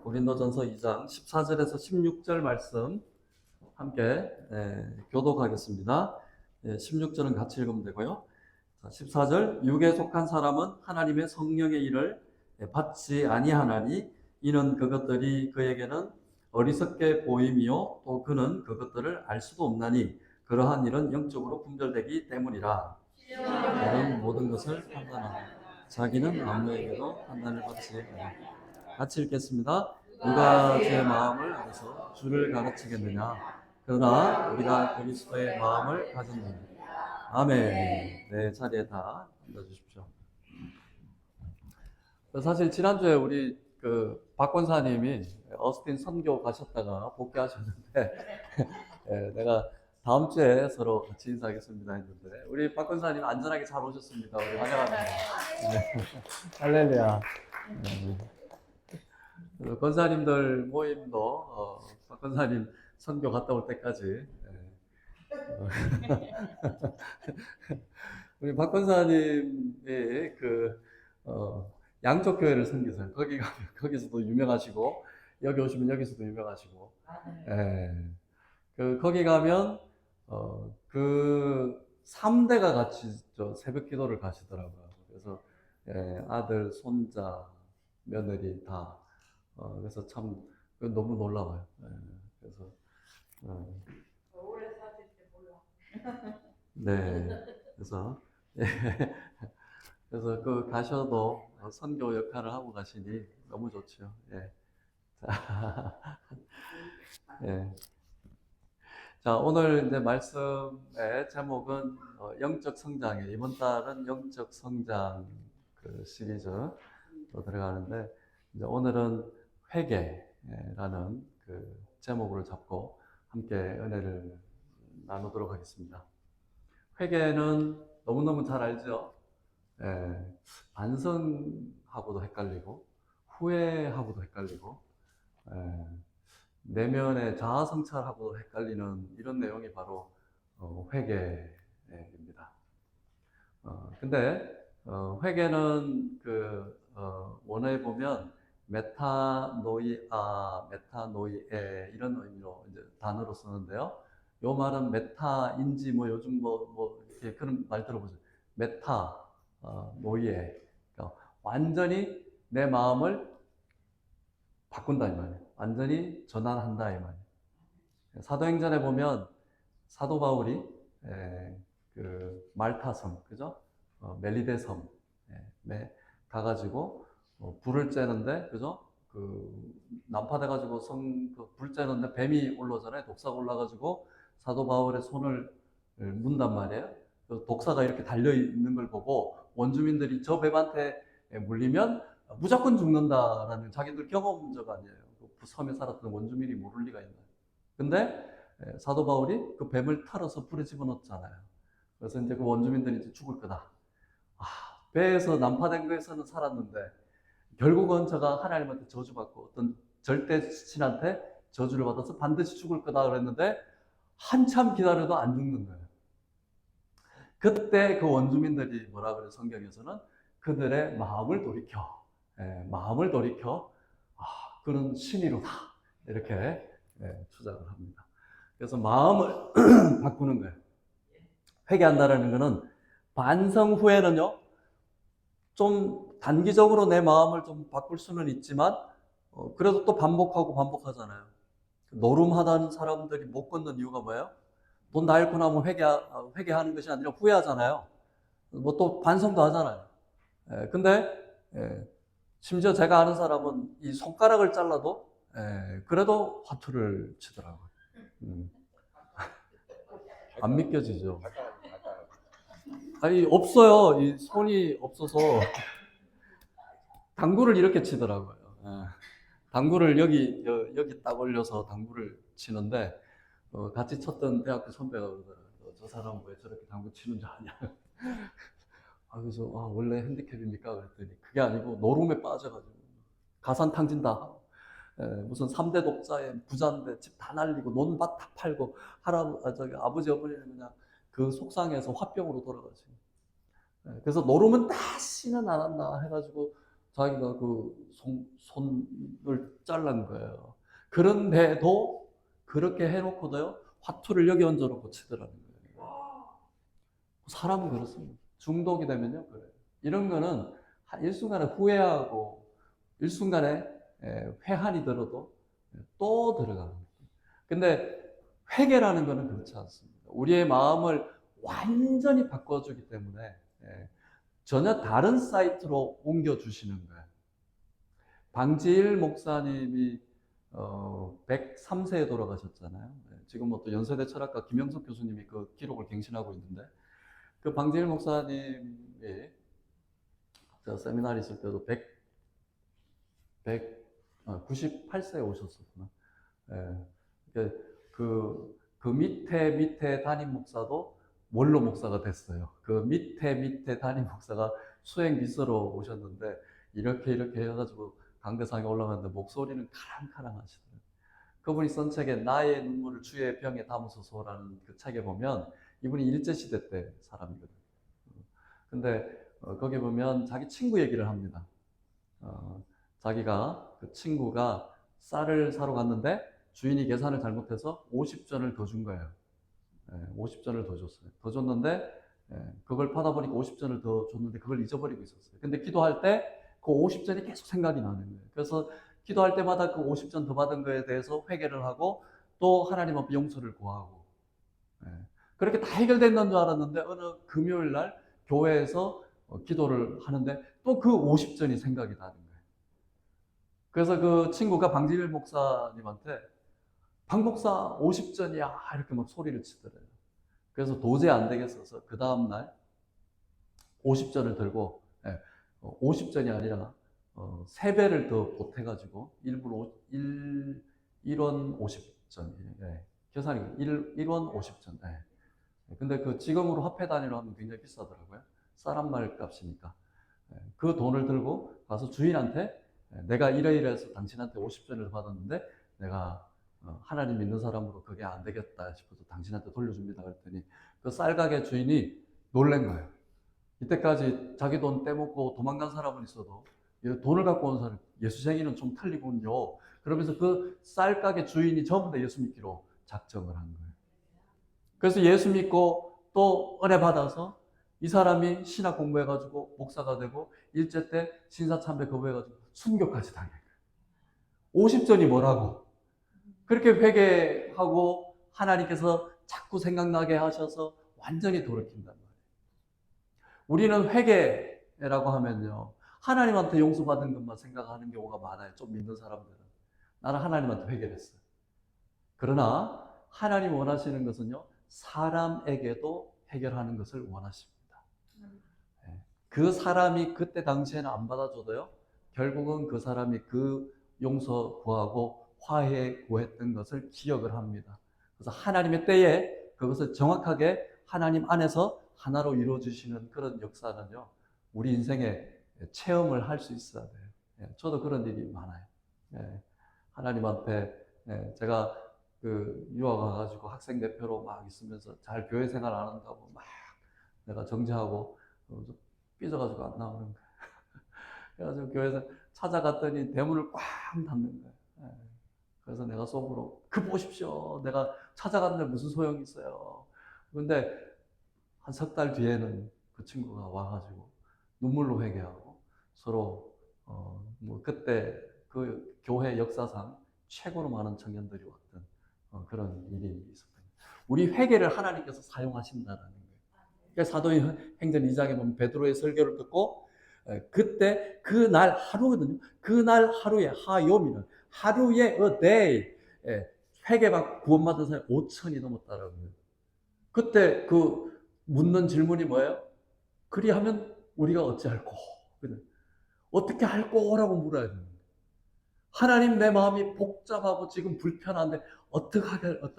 고린도전서 2장 14절에서 16절 말씀 함께 교독하겠습니다. 16절은 같이 읽으면 되고요. 14절, 육에 속한 사람은 하나님의 성령의 일을 받지 아니하나니 이는 그것들이 그에게는 어리석게 보임이요 또 그는 그것들을 알 수도 없나니 그러한 일은 영적으로 분별되기 때문이라. 다른 모든 것을 판단하고 자기는 아무에게도 판단을 받지 않아. 같이 읽겠습니다. 누가 제 마음을 알아서 주를 가르치겠느냐? 그러나 우리가 그리스도의 마음을 가졌느냐? 아멘. 네, 자리에 다 앉아주십시오. 사실 지난주에 우리 박 권사님이 어스틴 선교 가셨다가 복귀하셨는데 내가 다음 주에 서로 같이 인사하겠습니다 했는데 우리 박 권사님 안전하게 잘 오셨습니다. 우리 환영합니다. 네. 할렐루야. 권사님들 모임도 박 권사님 선교 갔다 올 때까지 우리 박 권사님이 양쪽 교회를 섬기세요. 거기 가면 거기서도 유명하시고 여기 오시면 여기서도 유명하시고 거기 가면 그 3대가 같이 새벽 기도를 가시더라고요. 그래서 아들, 손자, 며느리 다 그래서 참 너무 놀라워요. 그래서 오래 사실 때 몰라. 네, 그래서 그래서 가셔도 선교 역할을 하고 가시니 너무 좋죠. 예. 자, 예. 자, 오늘 이제 말씀의 제목은 영적 성장이에요. 이번 달은 영적 성장 시리즈로 들어가는데 이제 오늘은 회개라는 제목을 잡고 함께 은혜를 나누도록 하겠습니다. 회개는 너무너무 잘 알죠? 반성하고도 헷갈리고 후회하고도 헷갈리고 내면의 자아성찰하고도 헷갈리는 이런 내용이 바로 회개입니다. 근데 회개는 원어에 보면 메타노이아, 메타노이에 이런 의미로 이제 단어로 쓰는데요. 요 말은 메타인지 요즘 이렇게 그런 말 들어보죠. 메타 노이에 그러니까 완전히 내 마음을 바꾼다 이 말이에요. 완전히 전환한다 이 말이에요. 사도행전에 보면 사도 바울이 말타섬 그죠? 멜리데 섬에 가가지고 불을 쬐는데 그죠? 난파돼가지고 불 쬐는데 뱀이 올라오잖아요. 독사가 올라가지고 사도 바울의 손을 문단 말이에요. 독사가 이렇게 달려있는 걸 보고 원주민들이 저 뱀한테 물리면 무조건 죽는다라는 자기들 경험적 아니에요. 그 섬에 살았던 원주민이 모를 리가 있나요? 근데 사도 바울이 그 뱀을 털어서 불에 집어넣었잖아요. 그래서 이제 그 원주민들이 이제 죽을 거다. 배에서 난파된 거에서는 살았는데 결국은 저가 하나님한테 저주받고 어떤 절대 신한테 저주를 받아서 반드시 죽을 거다 그랬는데 한참 기다려도 안 죽는 거예요. 그때 그 원주민들이 뭐라 그래요? 성경에서는 그들의 마음을 돌이켜 그는 신이로다 이렇게 추작을 합니다. 그래서 마음을 바꾸는 거예요. 회개한다라는 것은 반성 후에는요 좀 단기적으로 내 마음을 좀 바꿀 수는 있지만 그래도 또 반복하잖아요. 노름하다는 사람들이 못 걷는 이유가 뭐예요? 돈 다 잃고 나면 회개하는 것이 아니라 후회하잖아요. 또 반성도 하잖아요. 근데 심지어 제가 아는 사람은 이 손가락을 잘라도 그래도 화투를 치더라고요. 안 믿겨지죠? 아니 없어요. 이 손이 없어서 당구를 이렇게 치더라고요. 당구를 여기 딱 올려서 당구를 치는데 같이 쳤던 대학교 선배가 그러더라고요. 저 사람 왜 저렇게 당구 치는 줄 아냐. 그래서 원래 핸디캡입니까? 그랬더니 그게 아니고 노름에 빠져가지고 가산탕진다. 무슨 3대 독자에 부자인데 집 다 날리고 논밭 다 팔고 아버지 어머니는 그냥 그 속상해서 화병으로 돌아가시고. 그래서 노름은 다시는 안 한다 해가지고 자기가 그 손을 잘란 거예요. 그런데도 그렇게 해놓고도요, 화투를 여기 얹어놓고 치더라는 거예요. 사람은 그렇습니다. 중독이 되면요, 그래요. 이런 거는 일순간에 후회하고, 일순간에 회한이 들어도 또 들어갑니다. 근데 회개라는 거는 그렇지 않습니다. 우리의 마음을 완전히 바꿔주기 때문에 전혀 다른 사이트로 옮겨주시는 거예요. 방지일 목사님이 103세에 돌아가셨잖아요. 지금 뭐 또 연세대 철학과 김영석 교수님이 그 기록을 갱신하고 있는데, 그 방지일 목사님이 제가 세미나리 있을 때도 98세에 오셨었구나. 그 밑에 담임 목사도 원로 목사가 됐어요. 그 밑에 담임 목사가 수행 비서로 오셨는데, 이렇게 해가지고 강대상에 올라갔는데 목소리는 카랑카랑 하시더라고요. 그분이 쓴 책에 나의 눈물을 주의 병에 담으소서라는 그 책에 보면 이분이 일제시대 때 사람이거든요. 근데 거기 보면 자기 친구 얘기를 합니다. 자기가 그 친구가 쌀을 사러 갔는데 주인이 계산을 잘못해서 50전을 더 준 거예요. 50전을 더 줬어요. 더 줬는데 그걸 받아보니까 50전을 더 줬는데 그걸 잊어버리고 있었어요. 근데 기도할 때 그 50전이 계속 생각이 나는 거예요. 그래서 기도할 때마다 그 50전 더 받은 거에 대해서 회개를 하고 또 하나님 앞에 용서를 구하고, 그렇게 다 해결됐는 줄 알았는데 어느 금요일 날 교회에서 기도를 하는데 또 그 50전이 생각이 나는 거예요. 그래서 그 친구가 방지일 목사님한테 방 목사 50전이야 이렇게 막 소리를 치더래요. 그래서 도저히 안 되겠어서 그 다음날 50전을 들고 50전이 아니라 3배를 더 보태가지고 1원 50전, 계산이 1원 50전. 근데 그 지금으로 화폐 단위로 하면 굉장히 비싸더라고요. 쌀 한 말 값이니까. 그 돈을 들고 가서 주인한테 내가 이래서 당신한테 50전을 받았는데 내가 하나님 믿는 사람으로 그게 안 되겠다 싶어서 당신한테 돌려줍니다. 그랬더니 그 쌀가게 주인이 놀란 거예요. 이때까지 자기 돈 떼먹고 도망간 사람은 있어도 돈을 갖고 온 사람, 예수쟁이는 좀 틀리군요. 그러면서 그 쌀가게 주인이 전부 다 예수 믿기로 작정을 한 거예요. 그래서 예수 믿고 또 은혜 받아서 이 사람이 신학 공부해가지고 목사가 되고 일제 때 신사참배 거부해가지고 순교까지 당한 거예요. 50전이 뭐라고? 그렇게 회개하고 하나님께서 자꾸 생각나게 하셔서 완전히 돌이킨단 말이에요. 우리는 회개라고 하면요, 하나님한테 용서받은 것만 생각하는 경우가 많아요. 좀 믿는 사람들은. 나는 하나님한테 회개를 했어요. 그러나 하나님 원하시는 것은요, 사람에게도 해결하는 것을 원하십니다. 그 사람이 그때 당시에는 안 받아줘도요, 결국은 그 사람이 그 용서 구하고 화해 구했던 것을 기억을 합니다. 그래서 하나님의 때에 그것을 정확하게 하나님 안에서 하나로 이루어지시는 그런 역사는요, 우리 인생에 체험을 할 수 있어야 돼요. 저도 그런 일이 많아요. 하나님 앞에 제가 그 유학 가가지고 학생 대표로 막 있으면서 잘 교회 생활 안 한다고 막 내가 정죄하고 삐져가지고 안 나오는 거예요. 그래가지고 교회에서 찾아갔더니 대문을 꽉 닫는 거예요. 그래서 내가 속으로 그 보십시오. 내가 찾아갔는데 무슨 소용이 있어요. 근데 한 석 달 뒤에는 그 친구가 와가지고 눈물로 회개하고 서로 뭐 그때 그 교회 역사상 최고로 많은 청년들이 왔던 그런 일이 있었거든요. 우리 회개를 하나님께서 사용하신다는 거예요. 그러니까 사도행전 2장에 보면 베드로의 설교를 듣고 그때 그날 하루거든요. 그날 하루에 하요미는 하루에 a day 회개받고 구원받은 사람이 5천이 넘었다라고요. 그때 그 묻는 질문이 뭐예요? 그리하면 우리가 어찌할꼬? 어떻게 할꼬라고 물어야 되는 거예요. 하나님 내 마음이 복잡하고 지금 불편한데 어떡할 거예요?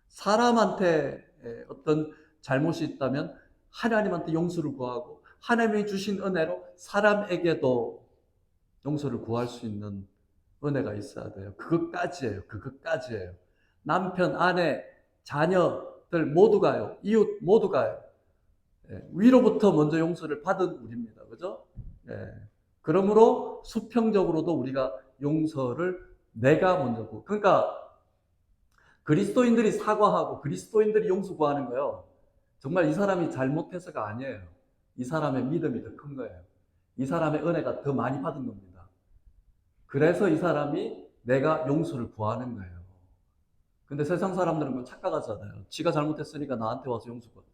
사람한테 어떤 잘못이 있다면 하나님한테 용서를 구하고 하나님이 주신 은혜로 사람에게도 용서를 구할 수 있는 은혜가 있어야 돼요. 그것까지예요. 남편, 아내, 자녀들 모두가요. 이웃 모두가요. 위로부터 먼저 용서를 받은 우리입니다. 그죠? 그러므로 수평적으로도 우리가 용서를 내가 먼저 구하고. 그러니까 그리스도인들이 사과하고 그리스도인들이 용서 구하는 거예요. 정말 이 사람이 잘못해서가 아니에요. 이 사람의 믿음이 더 큰 거예요. 이 사람의 은혜가 더 많이 받은 겁니다. 그래서 이 사람이 내가 용서를 구하는 거예요. 근데 세상 사람들은 뭐 착각하잖아요. 지가 잘못했으니까 나한테 와서 용서 구하.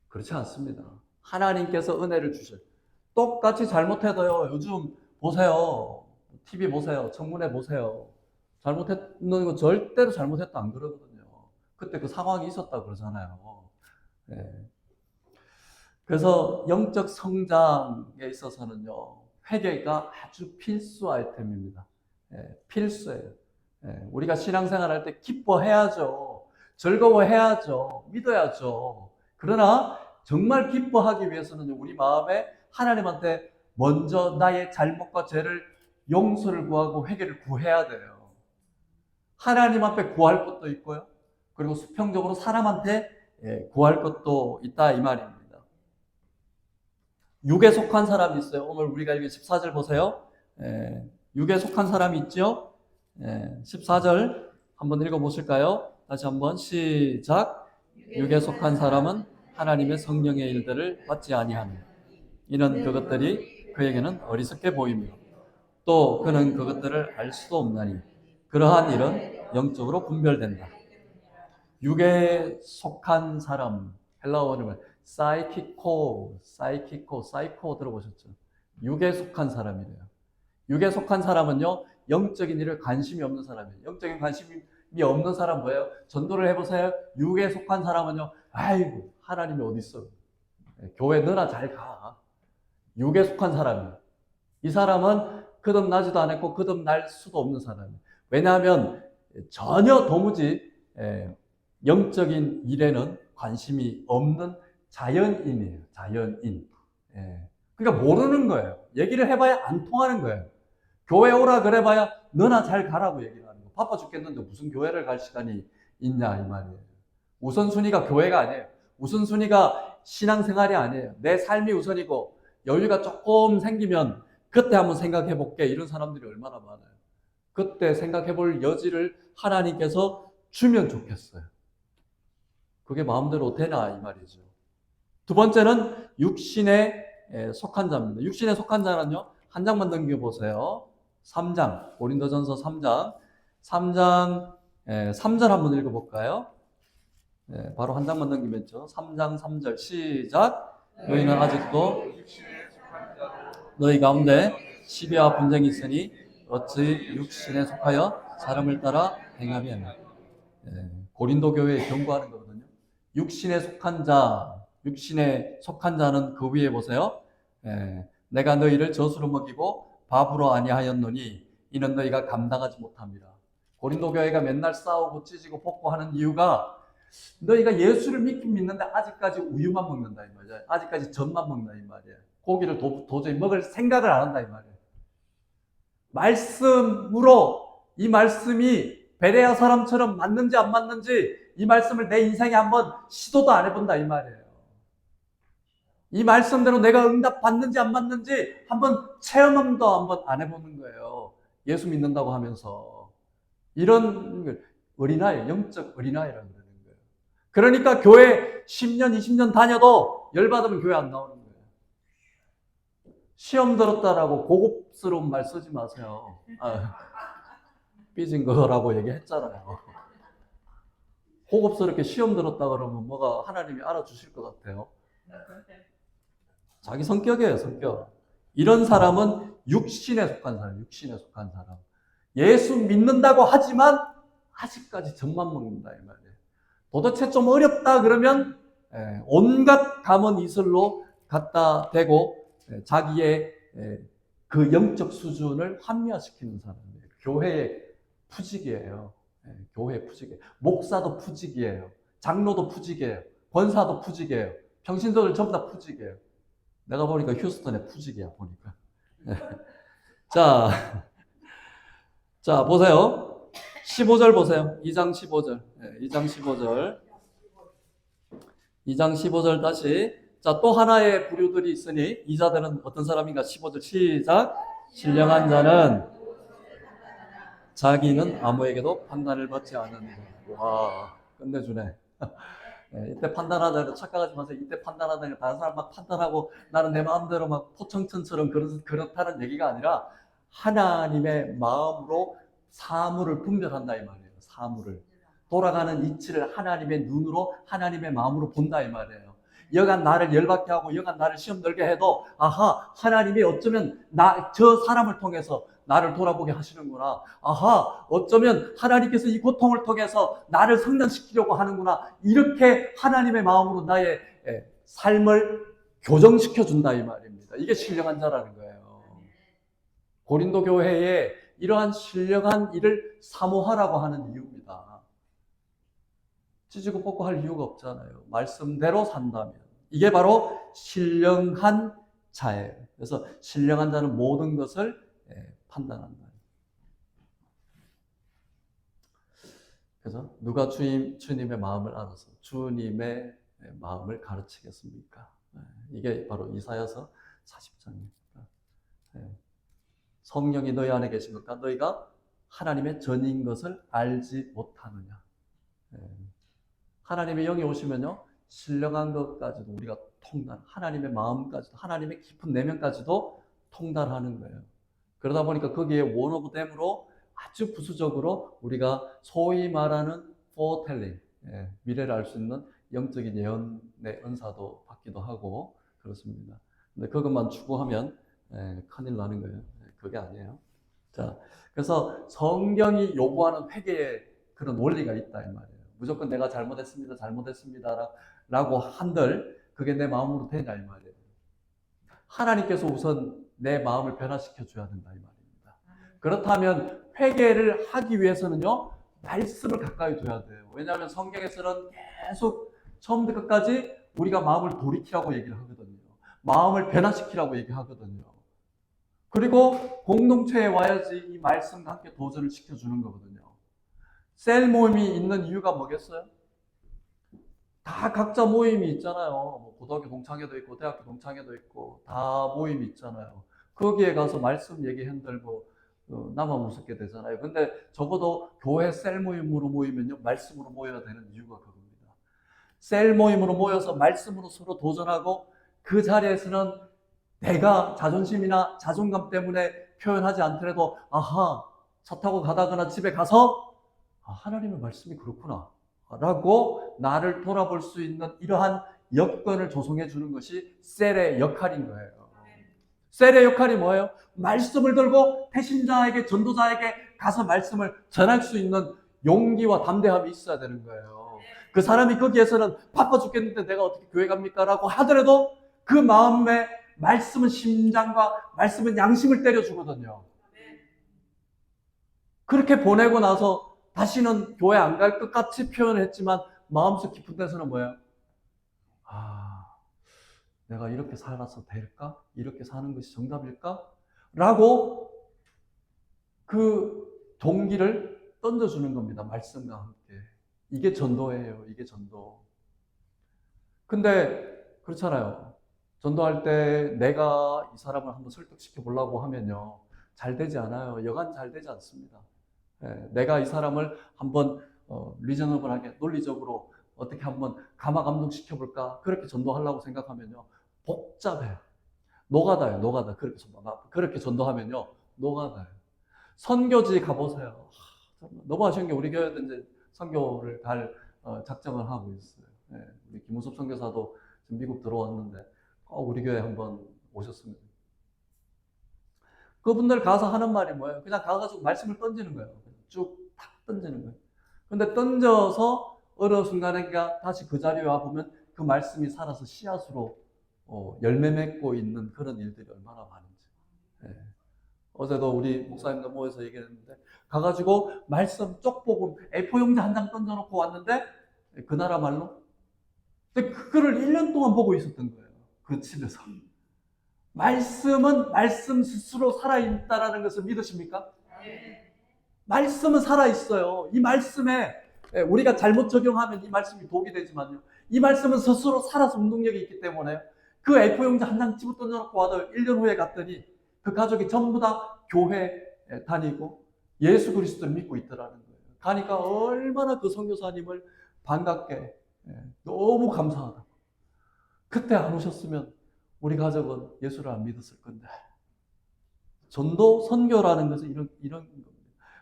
그렇지 않습니다. 하나님께서 은혜를 주셔요. 똑같이 잘못해도요. 요즘 보세요. TV 보세요. 청문회 보세요. 잘못했는 거 절대로 잘못했다 안 그러거든요. 그때 그 상황이 있었다 그러잖아요. 네. 그래서 영적 성장에 있어서는요. 회개가 아주 필수 아이템입니다. 예, 필수예요. 예, 우리가 신앙생활 할 때 기뻐해야죠. 즐거워해야죠. 믿어야죠. 그러나 정말 기뻐하기 위해서는 우리 마음에 하나님한테 먼저 나의 잘못과 죄를 용서를 구하고 회개를 구해야 돼요. 하나님 앞에 구할 것도 있고요. 그리고 수평적으로 사람한테 구할 것도 있다 이 말입니다. 육에 속한 사람이 있어요. 오늘 우리가 읽은 14절 보세요. 육에 속한 사람이 있죠. 14절 한번 읽어보실까요? 다시 한번 시작. 육에 속한 사람은 하나님의 성령의 일들을 받지 아니하느니 이는 그것들이 그에게는 어리석게 보이며 또 그는 그것들을 알 수도 없나니 그러한 일은 영적으로 분별된다. 육에 속한 사람, 헬라어로 사이코 들어보셨죠? 육에 속한 사람이래요. 육에 속한 사람은요, 영적인 일을 관심이 없는 사람이에요. 영적인 관심이 없는 사람 뭐예요? 전도를 해보세요. 육에 속한 사람은요, 아이고, 하나님이 어디 있어? 교회 너나 잘 가. 육에 속한 사람이에요. 이 사람은 거듭나지도 않았고 거듭날 수도 없는 사람이에요. 왜냐하면 전혀 도무지 영적인 일에는 관심이 없는 자연인이에요. 자연인. 그러니까 모르는 거예요. 얘기를 해봐야 안 통하는 거예요. 교회 오라 그래봐야 너나 잘 가라고 얘기를 하는 거예요. 바빠 죽겠는데 무슨 교회를 갈 시간이 있냐 이 말이에요. 우선순위가 교회가 아니에요. 우선순위가 신앙생활이 아니에요. 내 삶이 우선이고 여유가 조금 생기면 그때 한번 생각해 볼게. 이런 사람들이 얼마나 많아요. 그때 생각해 볼 여지를 하나님께서 주면 좋겠어요. 그게 마음대로 되나 이 말이죠. 두 번째는 육신에 속한 자입니다. 육신에 속한 자는요. 한 장만 넘겨보세요. 3장 고린도전서 3장 3절 한번 읽어볼까요? 바로 한 장만 넘기면죠. 3장 3절 시작. 너희는 아직도 너희 가운데 시비와 분쟁이 있으니 어찌 육신에 속하여 사람을 따라 행함이 아니냐. 고린도 교회에 경고하는 거거든요. 육신에 속한 자는 그 위에 보세요. 내가 너희를 젖으로 먹이고 밥으로 아니하였노니 이는 너희가 감당하지 못합니다. 고린도 교회가 맨날 싸우고 찢고 폭고하는 이유가 너희가 예수를 믿긴 믿는데 아직까지 우유만 먹는다 이 말이야. 아직까지 젖만 먹는다 이 말이야. 고기를 도저히 먹을 생각을 안 한다 이 말이야. 말씀으로 이 말씀이 베레아 사람처럼 맞는지 안 맞는지 이 말씀을 내 인생에 한번 시도도 안 해본다 이 말이에요. 이 말씀대로 내가 응답 받는지 안 받는지 한번 체험도 한번 안 해보는 거예요. 예수 믿는다고 하면서. 이런 어린아이, 영적 어린아이라는 거예요. 그러니까 교회 10년, 20년 다녀도 열받으면 교회 안 나오는 거예요. 시험 들었다라고 고급스러운 말 쓰지 마세요. 삐진 거라고 얘기했잖아요. 고급스럽게 시험 들었다 그러면 뭐가 하나님이 알아주실 것 같아요. 자기 성격이에요, 성격. 이런 사람은 육신에 속한 사람, 육신에 속한 사람. 예수 믿는다고 하지만 아직까지 젖만 먹는다 이 말이에요. 도대체 좀 어렵다 그러면 온갖 감언 이설로 갖다 대고 자기의 그 영적 수준을 환미화시키는 사람이에요. 교회의 푸직이에요. 교회 푸직이에요. 목사도 푸직이에요. 장로도 푸직이에요. 권사도 푸직이에요. 평신도들 전부 다 푸직이에요. 내가 보니까 휴스턴의 푸직이야 보니까. 자 보세요. 15절 보세요. 2장 15절. 2장 15절 다시 자, 또 하나의 부류들이 있으니 이 자들은 어떤 사람인가? 15절 시작. 신령한 자는 자기는 아무에게도 판단을 받지 않으니라. 와, 끝내주네. 네, 이때 판단하다가 착각하지 마세요. 이때 판단하다가 다른 사람 막 판단하고 나는 내 마음대로 막 포청천처럼 그렇다는 얘기가 아니라 하나님의 마음으로 사물을 분별한다 이 말이에요. 사물을. 돌아가는 이치를 하나님의 눈으로 하나님의 마음으로 본다 이 말이에요. 여간 나를 열받게 하고 여간 나를 시험 들게 해도 아하, 하나님이 어쩌면 저 사람을 통해서 나를 돌아보게 하시는구나. 아하, 어쩌면 하나님께서 이 고통을 통해서 나를 성장시키려고 하는구나. 이렇게 하나님의 마음으로 나의 삶을 교정시켜 준다 이 말입니다. 이게 신령한 자라는 거예요. 고린도 교회에 이러한 신령한 일을 사모하라고 하는 이유입니다. 찢고 뽑고 할 이유가 없잖아요. 말씀대로 산다면. 이게 바로 신령한 자예요. 그래서 신령한 자는 모든 것을 판단한다. 그래서 누가 주님의 마음을 알아서 주님의 마음을 가르치겠습니까? 이게 바로 이사야서 40장입니다. 성령이 너희 안에 계십니까? 너희가 하나님의 전인 것을 알지 못하느냐? 하나님의 영이 오시면요, 신령한 것까지도 우리가 하나님의 마음까지도, 하나님의 깊은 내면까지도 통달하는 거예요. 그러다 보니까 거기에 one of them으로 아주 부수적으로 우리가 소위 말하는 foretelling, 미래를 알 수 있는 영적인 예언의 은사도 받기도 하고 그렇습니다. 근데 그것만 추구하면 큰일 나는 거예요. 그게 아니에요. 자, 그래서 성경이 요구하는 회개의 그런 원리가 있다 이 말이에요. 무조건 내가 잘못했습니다 라고 한들 그게 내 마음으로 되냐 이 말이에요. 하나님께서 우선 내 마음을 변화시켜 줘야 된다 이 말입니다. 그렇다면 회개를 하기 위해서는요, 말씀을 가까이 둬야 돼요. 왜냐하면 성경에서는 계속 처음부터 끝까지 우리가 마음을 돌이키라고 얘기를 하거든요. 마음을 변화시키라고 얘기하거든요. 그리고 공동체에 와야지 이 말씀과 함께 도전을 시켜주는 거거든요. 셀 모임이 있는 이유가 뭐겠어요? 다 각자 모임이 있잖아요. 뭐 고등학교 동창회도 있고 대학교 동창회도 있고 다 모임이 있잖아요. 거기에 가서 말씀 얘기 흔들고 나만 무섭게 되잖아요. 근데 적어도 교회 셀 모임으로 모이면요, 말씀으로 모여야 되는 이유가 그겁니다. 셀 모임으로 모여서 말씀으로 서로 도전하고 그 자리에서는 내가 자존심이나 자존감 때문에 표현하지 않더라도 아하, 차 타고 가다거나 집에 가서 하나님의 말씀이 그렇구나 라고 나를 돌아볼 수 있는 이러한 여건을 조성해 주는 것이 셀의 역할인 거예요. 셀의 역할이 뭐예요? 말씀을 들고 배신자에게, 전도자에게 가서 말씀을 전할 수 있는 용기와 담대함이 있어야 되는 거예요. 그 사람이 거기에서는 바빠 죽겠는데 내가 어떻게 교회 갑니까? 라고 하더라도 그 마음에 말씀은 심장과 말씀은 양심을 때려주거든요. 그렇게 보내고 나서 다시는 교회 안 갈 것 같이 표현을 했지만 마음속 깊은 데서는 뭐예요? 내가 이렇게 살아서 될까? 이렇게 사는 것이 정답일까? 라고 그 동기를 던져주는 겁니다. 말씀과 함께. 이게 전도예요. 이게 전도. 근데 그렇잖아요. 전도할 때 내가 이 사람을 한번 설득시켜 보려고 하면요, 잘 되지 않아요. 여간 잘 되지 않습니다. 내가 이 사람을 한번 리저너블하게 논리적으로 어떻게 한번 감화 감동시켜 볼까, 그렇게 전도하려고 생각하면요, 복잡해요. 노가다요. 노가다. 그렇게 전도하면요, 노가다요. 선교지 가보세요. 너무 아쉬운 게 우리 교회도 이제 선교를 갈 작정을 하고 있어요. 우리 김우섭 선교사도 지금 미국 들어왔는데 우리 교회 한번 오셨습니다. 그분들 가서 하는 말이 뭐예요? 그냥 가가지고 말씀을 던지는 거예요. 쭉 탁 던지는 거예요. 근데 던져서 어느 순간에 다시 그 자리에 와 보면 그 말씀이 살아서 씨앗으로 열매 맺고 있는 그런 일들이 얼마나 많은지. 어제도 우리 목사님들 모여서 얘기했는데 가가지고 말씀 쪽보고 A4 용지 한 장 던져놓고 왔는데 그 나라 말로. 근데 그거를 1년 동안 보고 있었던 거예요. 그 집에서. 말씀은 말씀 스스로 살아있다는 것을 믿으십니까? 말씀은 살아있어요. 이 말씀에 우리가 잘못 적용하면 이 말씀이 독이 되지만요, 이 말씀은 스스로 살아서 운동력이 있기 때문에 그 A4 용지 한 장 집어 던져놓고 와도 1년 후에 갔더니 그 가족이 전부 다 교회 다니고 예수 그리스도를 믿고 있더라는 거예요. 가니까 얼마나 그 선교사님을 반갑게, 너무 감사하다. 그때 안 오셨으면 우리 가족은 예수를 안 믿었을 건데. 전도 선교라는 것은 이런 겁니다.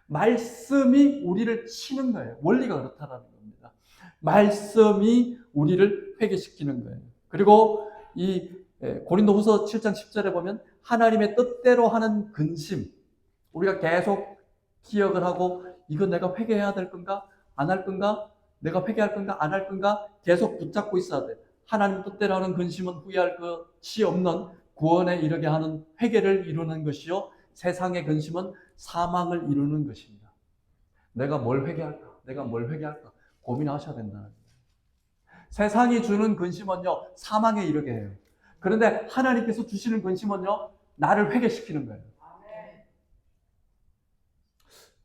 말씀이 우리를 치는 거예요. 원리가 그렇다라는 겁니다. 말씀이 우리를 회개시키는 거예요. 그리고 이 고린도후서 7장 10절에 보면 하나님의 뜻대로 하는 근심, 우리가 계속 기억을 하고 이거 내가 회개해야 될 건가? 안 할 건가? 내가 회개할 건가? 안 할 건가? 계속 붙잡고 있어야 돼. 하나님 뜻대로 하는 근심은 후회할 것이 없는 구원에 이르게 하는 회개를 이루는 것이요, 세상의 근심은 사망을 이루는 것입니다. 내가 뭘 회개할까? 내가 뭘 회개할까? 고민하셔야 된다는 거예요. 세상이 주는 근심은요, 사망에 이르게 해요. 그런데 하나님께서 주시는 근심은요, 나를 회개시키는 거예요.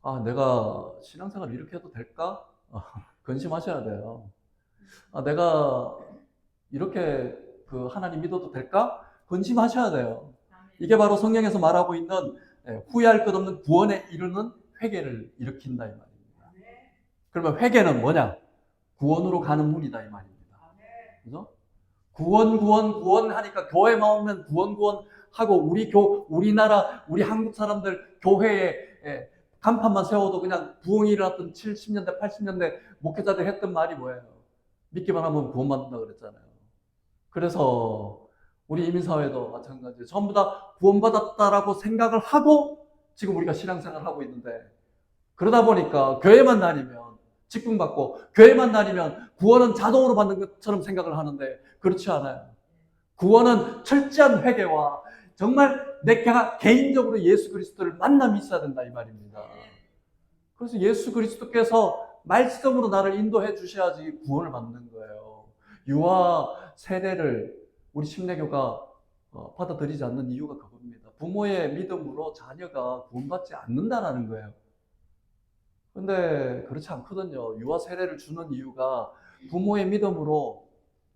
아, 내가 신앙생활 이렇게 해도 될까? 근심하셔야 돼요. 아, 내가 이렇게 그 하나님 믿어도 될까? 근심하셔야 돼요. 이게 바로 성경에서 말하고 있는 후회할 것 없는 구원에 이르는 회개를 일으킨다 이 말입니다. 그러면 회개는 뭐냐? 구원으로 가는 문이다 이 말입니다. 그죠? 구원 하니까 교회만 오면 구원 하고 우리나라 우리 한국 사람들 교회에 간판만 세워도 그냥 부흥이 일어났던 70년대 80년대 목회자들 했던 말이 뭐예요? 믿기만 하면 구원받는다 그랬잖아요. 그래서 우리 이민사회도 마찬가지예요. 전부 다 구원받았다라고 생각을 하고 지금 우리가 신앙생활을 하고 있는데, 그러다 보니까 교회만 다니면 직분받고 교회만 다니면 구원은 자동으로 받는 것처럼 생각을 하는데 그렇지 않아요. 구원은 철저한 회개와 정말 내가 개인적으로 예수 그리스도를 만남이 있어야 된다 이 말입니다. 그래서 예수 그리스도께서 말씀으로 나를 인도해 주셔야지 구원을 받는 거예요. 유아 세례를 우리 침례교가 받아들이지 않는 이유가 그겁니다. 부모의 믿음으로 자녀가 구원받지 않는다는 거예요. 근데 그렇지 않거든요. 유아 세례를 주는 이유가 부모의 믿음으로,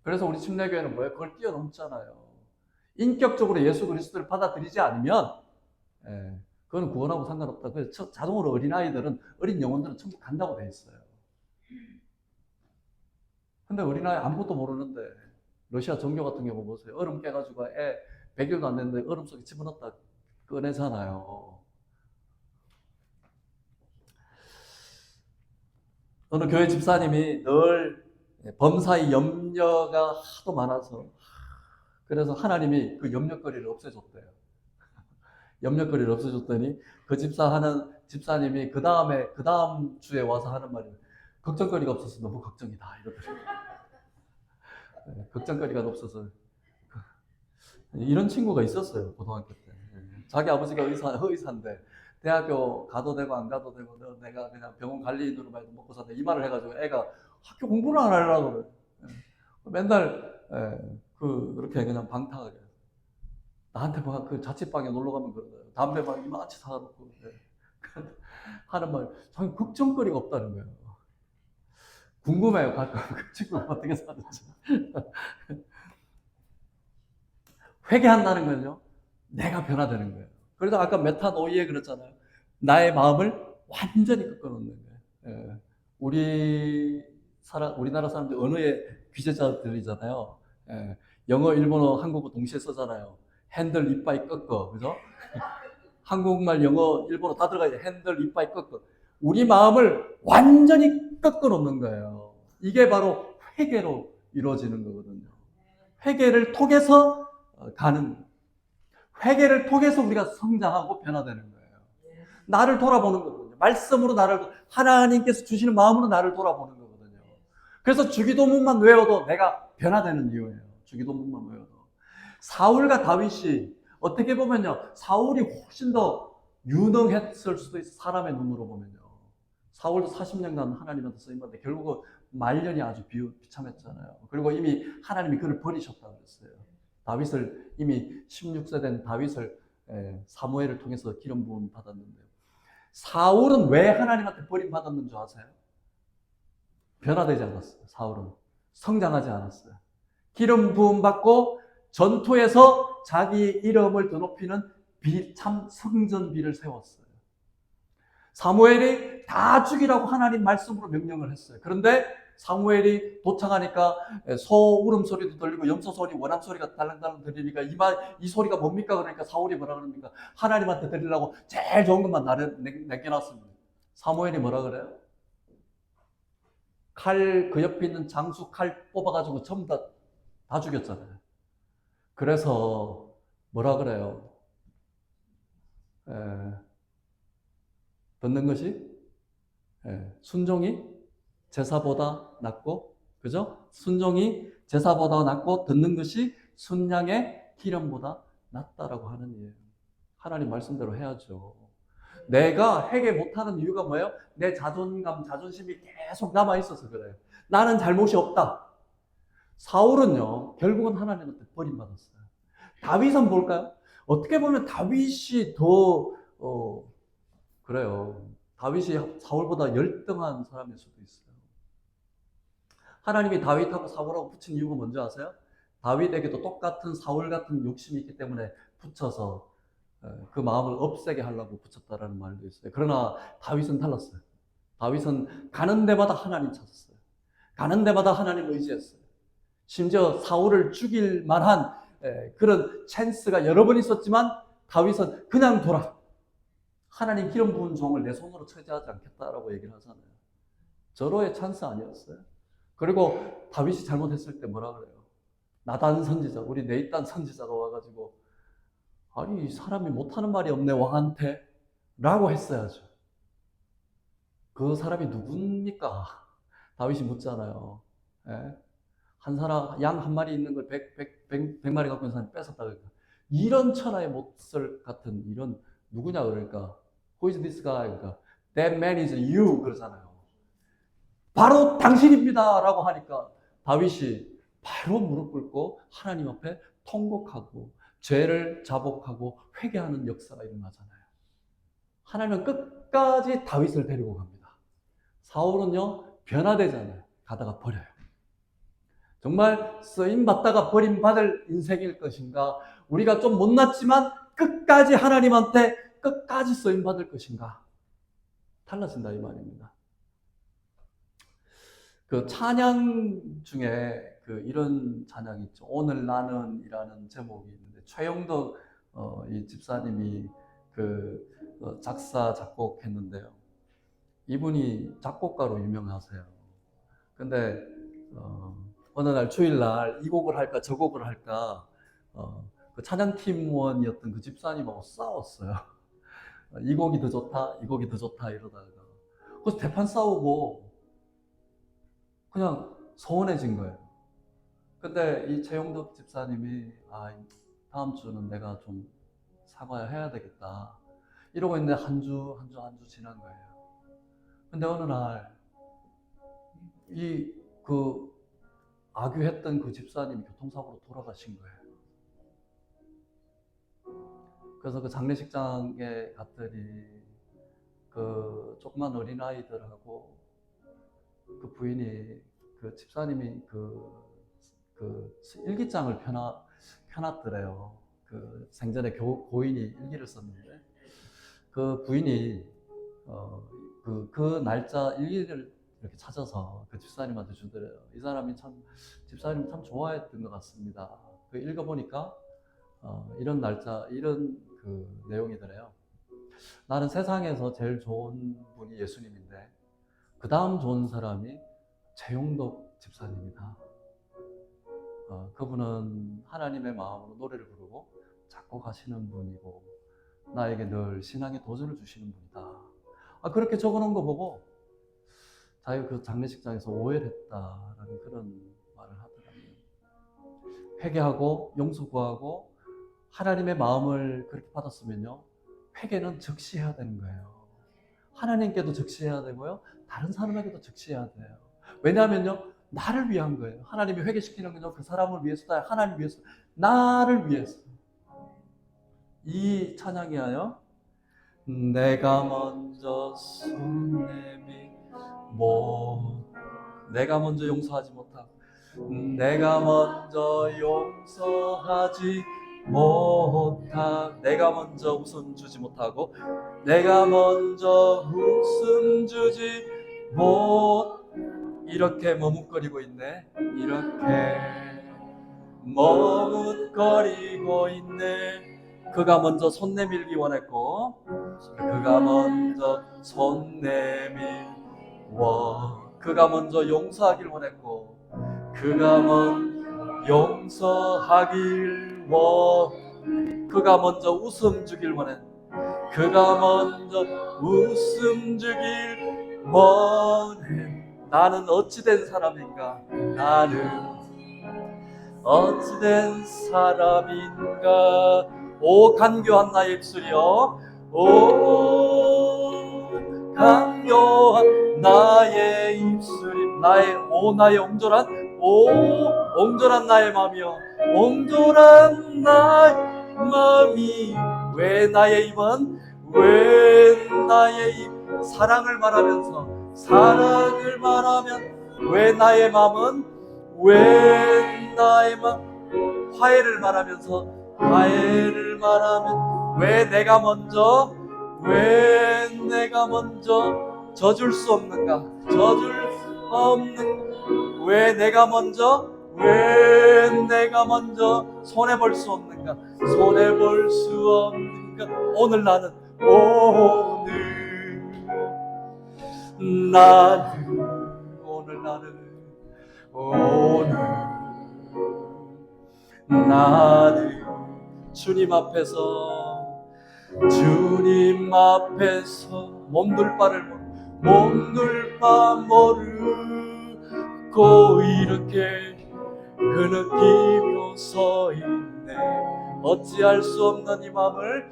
그래서 우리 침례교회는 뭐예요? 그걸 뛰어넘잖아요. 인격적으로 예수 그리스도를 받아들이지 않으면 그건 구원하고 상관없다. 그래서 자동으로 어린 영혼들은 천국 간다고 돼 있어요. 근데 어린아이 아무것도 모르는데, 러시아 종교 같은 경우 보세요. 얼음 깨가지고 100일도 안 됐는데 얼음 속에 집어넣었다 꺼내잖아요. 어느 교회 집사님이 늘 범사의 염려가 하도 많아서, 그래서 하나님이 그 염려거리를 없애줬대요. 염려거리를 없애줬더니 그 집사님이 그 다음 주에 와서 하는 말이, 걱정거리가 없어서 너무 걱정이다 이러더라고요. 걱정거리가 없어서. 이런 친구가 있었어요, 고등학교 때. 자기 아버지가 의사인데 대학교 가도 되고 안 가도 되고 내가 그냥 병원 관리인으로 말도 먹고 산다 이 말을 해가지고 애가 학교 공부를 안 하려고 그래. 맨날 그렇게 그냥 방탕하게 나한테 막 그 자취방에 놀러 가면 그러더라고요. 담배 막 이만치 사놓고 하는 말, 자기 걱정거리가 없다는 거예요. 궁금해요, 가끔 그 친구가 어떻게 사는지. 회개한다는 건요, 내가 변화되는 거예요. 그래서 아까 메타노이에 그랬잖아요. 나의 마음을 완전히 꺾어놓는 거예요. 우리나라 사람들 언어의 귀재자들이잖아요. 영어, 일본어, 한국어 동시에 쓰잖아요. 핸들, 이빠이, 꺾어. 그죠? 한국말, 영어, 일본어 다 들어가요. 핸들, 이빠이, 꺾어. 우리 마음을 완전히 꺾어놓는 거예요. 이게 바로 회개로 이루어지는 거거든요. 회개를 통해서 회개를 통해서 우리가 성장하고 변화되는 거예요. 나를 돌아보는 거거든요. 말씀으로 하나님께서 주시는 마음으로 나를 돌아보는 거거든요. 그래서 주기도문만 외워도 내가 변화되는 이유예요. 주기도문만 외워도. 사울과 다윗이 어떻게 보면요, 사울이 훨씬 더 유능했을 수도 있어요. 사람의 눈으로 보면요. 사울도 40년간 하나님한테 쓰임받는데 결국은 말년이 아주 비참했잖아요. 그리고 이미 하나님이 그를 버리셨다고 그랬어요. 다윗을 이미 16세 된 다윗을 사무엘을 통해서 기름 부음 받았는데요. 사울은 왜 하나님한테 버림 받았는 줄 아세요? 변화되지 않았어요. 사울은 성장하지 않았어요. 기름 부음 받고 전투에서 자기 이름을 드높이는 참 성전비를 세웠어요. 사무엘이 다 죽이라고 하나님 말씀으로 명령을 했어요. 그런데 사무엘이 도착하니까 소 울음소리도 들리고 염소 소리, 원함 소리가 달랑달랑 들리니까 이 소리가 뭡니까? 그러니까 사울이 뭐라 그럽니까? 하나님한테 드리려고 제일 좋은 것만 내겨놨습니다. 사무엘이 뭐라 그래요? 칼, 그 옆에 있는 장수 칼 뽑아가지고 전부 다 죽였잖아요. 그래서 뭐라 그래요? 듣는 것이 순종이 제사보다 낫고, 그죠? 순종이 제사보다 낫고 듣는 것이 순양의 기름보다 낫다라고 하는 이에요. 하나님 말씀대로 해야죠. 내가 회개 못하는 이유가 뭐예요? 내 자존감, 자존심이 계속 남아있어서 그래요. 나는 잘못이 없다. 사울은요, 결국은 하나님한테 버림받았어요. 다윗은 뭘까요? 어떻게 보면 다윗이 더, 그래요. 다윗이 사울보다 열등한 사람일 수도 있어요. 하나님이 다윗하고 사울하고 붙인 이유가 뭔지 아세요? 다윗에게도 똑같은 사울 같은 욕심이 있기 때문에 붙여서 그 마음을 없애게 하려고 붙였다라는 말도 있어요. 그러나 다윗은 달랐어요. 다윗은 가는 데마다 하나님 찾았어요. 가는 데마다 하나님 의지했어요. 심지어 사울을 죽일 만한 그런 찬스가 여러 번 있었지만 다윗은 그냥 돌아. 하나님 기름 부은 종을 내 손으로 처리하지 않겠다라고 얘기를 하잖아요. 절호의 찬스 아니었어요? 그리고 다윗이 잘못했을 때 뭐라 그래요? 나단 선지자, 우리 네이단 선지자가 와가지고 아니 이 사람이 못하는 말이 없네 왕한테 라고 했어야죠. 그 사람이 누굽니까? 다윗이 묻잖아요. 예? 한 사람 양 한 마리 있는 걸 100마리 갖고 있는 사람이 뺏었다 그러니까 이런 천하의 못설 같은 이런 누구냐 그러니까 Who is this guy? 그러니까 That man is you 그러잖아요. 바로 당신입니다 라고 하니까 다윗이 바로 무릎 꿇고 하나님 앞에 통곡하고 죄를 자복하고 회개하는 역사가 일어나잖아요. 하나님은 끝까지 다윗을 데리고 갑니다. 사울은요 변화되잖아요. 가다가 버려요. 정말 쓰임받다가 버림받을 인생일 것인가, 우리가 좀 못났지만 끝까지 하나님한테 끝까지 쓰임받을 것인가, 달라진다 이 말입니다. 그 찬양 중에 이런 찬양이 있죠. 오늘 나는 이라는 제목이 있는데 최영덕 이 집사님이 작사 작곡했는데요. 이분이 작곡가로 유명하세요. 근데 어느 날 주일날 이 곡을 할까 저 곡을 할까 그 찬양팀원이었던 그 집사님하고 싸웠어요. 이 곡이 더 좋다, 이 곡이 더 좋다 이러다가 그래서 대판 싸우고 그냥 서운해진 거예요. 근데 이 최영덕 집사님이 다음 주는 내가 좀 사과해야 되겠다 이러고 있는데 한 주 지난 거예요. 근데 어느 날 악유했던 그 집사님이 교통사고로 돌아가신 거예요. 그래서 그 장례식장에 갔더니 그 조그만 어린아이들하고 그 부인이 그 집사님이 그 일기장을 펴놨더래요. 그 생전에 고인이 일기를 썼는데 그 부인이 그 날짜 일기를 이렇게 찾아서 그 집사님한테 주더래요. 이 사람이 집사님 참 좋아했던 것 같습니다. 그 읽어보니까 이런 날짜, 이런 그 내용이더래요. 나는 세상에서 제일 좋은 분이 예수님인데 그 다음 좋은 사람이 최용덕 집사님이다. 그분은 하나님의 마음으로 노래를 부르고 작곡하시는 분이고 나에게 늘 신앙의 도전을 주시는 분이다. 그렇게 적어놓은 거 보고 자기가 그 장례식장에서 오해를 했다라는 그런 말을 하더라고요. 회개하고 용서 구하고 하나님의 마음을 그렇게 받았으면요, 회개는 즉시 해야 되는 거예요. 하나님께도 즉시 해야 되고요, 다른 사람에게도 즉시 해야 돼요. 왜냐하면요, 나를 위한 거예요. 하나님이 회개시키는 건요, 그 사람을 위해서다, 하나님 위해서, 나를 위해서. 이 찬양이에요. 내가 먼저 손 내미 내가 먼저 용서하지 못하고 내가 먼저 용서하지 못하 내가 먼저 웃음 주지 못하고 내가 먼저 웃음 주지 못 이렇게 머뭇거리고 있네. 이렇게 머뭇거리고 있네. 그가 먼저 손 내밀기 원했고 그가 먼저 손 내밀워 그가 먼저 용서하길 원했고 그가 먼저 용서하길 그가 먼저 웃음 주길 원했 그가 먼저 웃음 주길 원해. 나는 어찌된 사람인가? 나는 어찌된 사람인가? 오 간교한 나의 입술이여 오 간교한 나의 입술이 나의 옹졸한 나의 맘이여 옹졸한 나의 맘이 왜 나의 입은 왜 나의 입 사랑을 말하면 왜 나의 맘은 왜 나의 맘 화해를 말하면 왜 내가 먼저 져줄 수 없는가 왜 내가 먼저 손해볼 수 없는가 오늘 나는 주님 앞에서 몸둘 바 모르고 이렇게 흐느끼며 서 있네. 어찌할 수 없는 이 맘을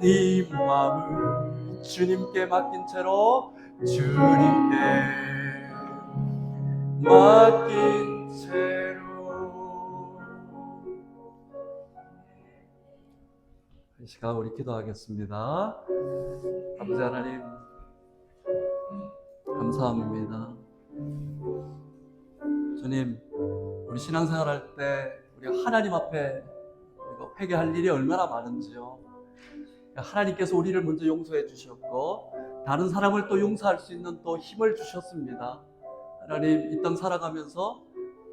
이 맘을 주님께 맡긴 채로 이 시간 우리 기도하겠습니다. 아버지 하나님 감사합니다. 주님 우리 신앙생활 할 때 우리가 하나님 앞에 회개할 일이 얼마나 많은지요. 하나님께서 우리를 먼저 용서해 주셨고 다른 사람을 또 용서할 수 있는 또 힘을 주셨습니다. 하나님 이 땅 살아가면서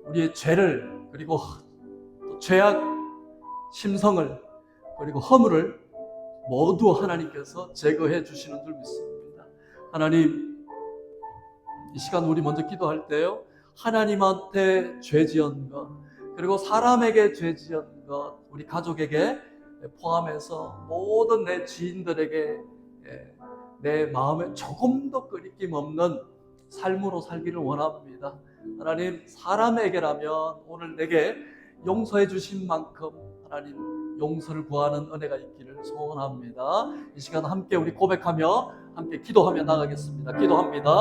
우리의 죄를 그리고 또 죄악 심성을 그리고 허물을 모두 하나님께서 제거해 주시는 줄 믿습니다. 하나님 이 시간 우리 먼저 기도할 때요 하나님한테 죄 지은 것 그리고 사람에게 죄 지은 것 우리 가족에게 포함해서 모든 내 지인들에게 내 마음에 조금도 끄리낌 없는 삶으로 살기를 원합니다. 하나님 사람에게라면 오늘 내게 용서해 주신 만큼 하나님 용서를 구하는 은혜가 있기를 소원합니다. 이 시간 함께 우리 고백하며 함께 기도하며 나가겠습니다. 기도합니다.